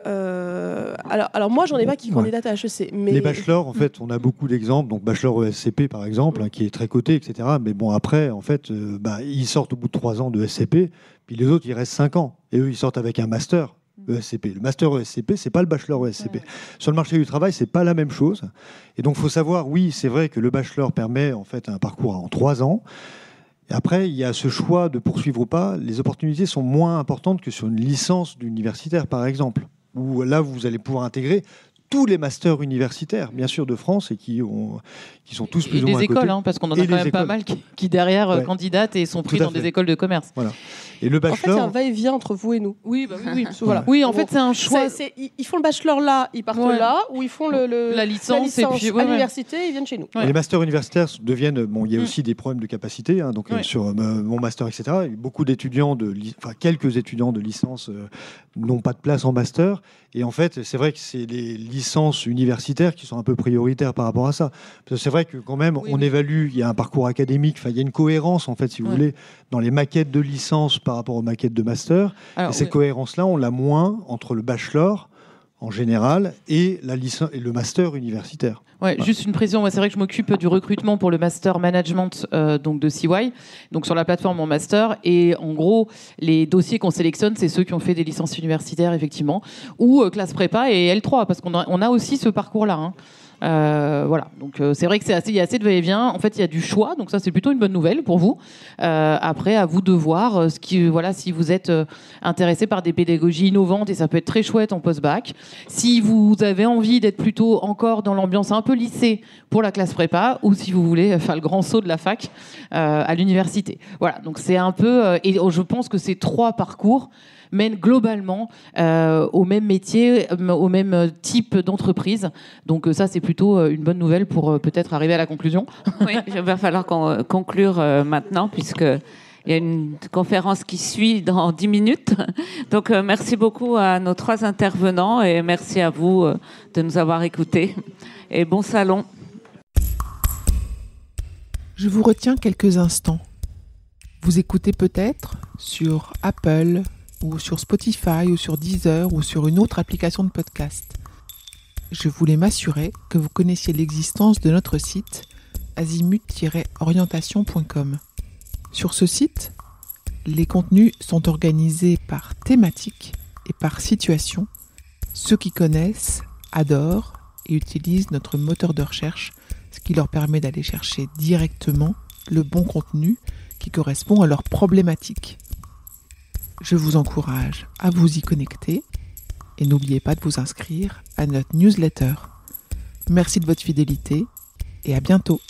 alors moi, j'en ai pas qui candidatent à HEC. Mais les bachelors, en fait, on a beaucoup d'exemples. Donc bachelor ESCP par exemple, qui est très coté, etc. Mais bon, après, en fait, ils sortent au bout de 3 ans de SCP, puis les autres, ils restent 5 ans, et eux, ils sortent avec un master. ESCP. Le master ESCP, c'est pas le bachelor ESCP. Ouais. Sur le marché du travail, c'est pas la même chose. Et donc, il faut savoir, oui, c'est vrai que le bachelor permet en fait un parcours en 3 ans. Et après, il y a ce choix de poursuivre ou pas. Les opportunités sont moins importantes que sur une licence d'universitaire, par exemple, où là, vous allez pouvoir intégrer tous les masters universitaires, bien sûr, de France et qui sont tous plus ou moins des à côté. écoles, parce qu'on en a quand même pas mal qui derrière candidatent et sont pris dans des écoles de commerce. Voilà. Et le bachelor. En fait, il y a un va-et-vient entre vous et nous. Oui, oui. Voilà. Oui, en fait, c'est un choix. Ils font le bachelor là, ils partent là, ou ils font la licence et puis, à l'université, ils viennent chez nous. Les masters universitaires deviennent. Bon, il y a aussi des problèmes de capacité. Donc sur mon master, etc. Beaucoup d'étudiants quelques étudiants de licence n'ont pas de place en master. Et en fait, c'est vrai que c'est les licences universitaires qui sont un peu prioritaires par rapport à ça. Parce que c'est vrai que quand même, on évalue. Il y a un parcours académique. Il y a une cohérence en fait, si vous voulez, dans les maquettes de licence par rapport aux maquettes de master. Et cette cohérence-là, on l'a moins entre le bachelor en général et le master universitaire. Juste une précision, c'est vrai que je m'occupe du recrutement pour le master management donc de CY, donc sur la plateforme en master, et en gros les dossiers qu'on sélectionne, c'est ceux qui ont fait des licences universitaires effectivement, ou classe prépa et L3, parce qu'on a aussi ce parcours-là. Voilà, donc c'est vrai que il y a assez de va-et-vient. En fait, il y a du choix, donc ça c'est plutôt une bonne nouvelle pour vous. Après, à vous de voir si vous êtes intéressé par des pédagogies innovantes, et ça peut être très chouette en post-bac. Si vous avez envie d'être plutôt encore dans l'ambiance un peu lycée pour la classe prépa, ou si vous voulez faire le grand saut de la fac à l'université. Voilà, donc c'est un peu et je pense que ces 3 parcours mènent globalement au même métier, au même type d'entreprise. Donc ça, c'est plutôt une bonne nouvelle pour peut-être arriver à la conclusion. Oui, il va falloir conclure maintenant, puisqu'il y a une conférence qui suit dans 10 minutes. Donc merci beaucoup à nos 3 intervenants et merci à vous de nous avoir écoutés. Et bon salon. Je vous retiens quelques instants. Vous écoutez peut-être sur Apple, ou sur Spotify, ou sur Deezer, ou sur une autre application de podcast. Je voulais m'assurer que vous connaissiez l'existence de notre site azimut-orientation.com. Sur ce site, les contenus sont organisés par thématique et par situation. Ceux qui connaissent adorent et utilisent notre moteur de recherche, ce qui leur permet d'aller chercher directement le bon contenu qui correspond à leurs problématiques. Je vous encourage à vous y connecter et n'oubliez pas de vous inscrire à notre newsletter. Merci de votre fidélité et à bientôt.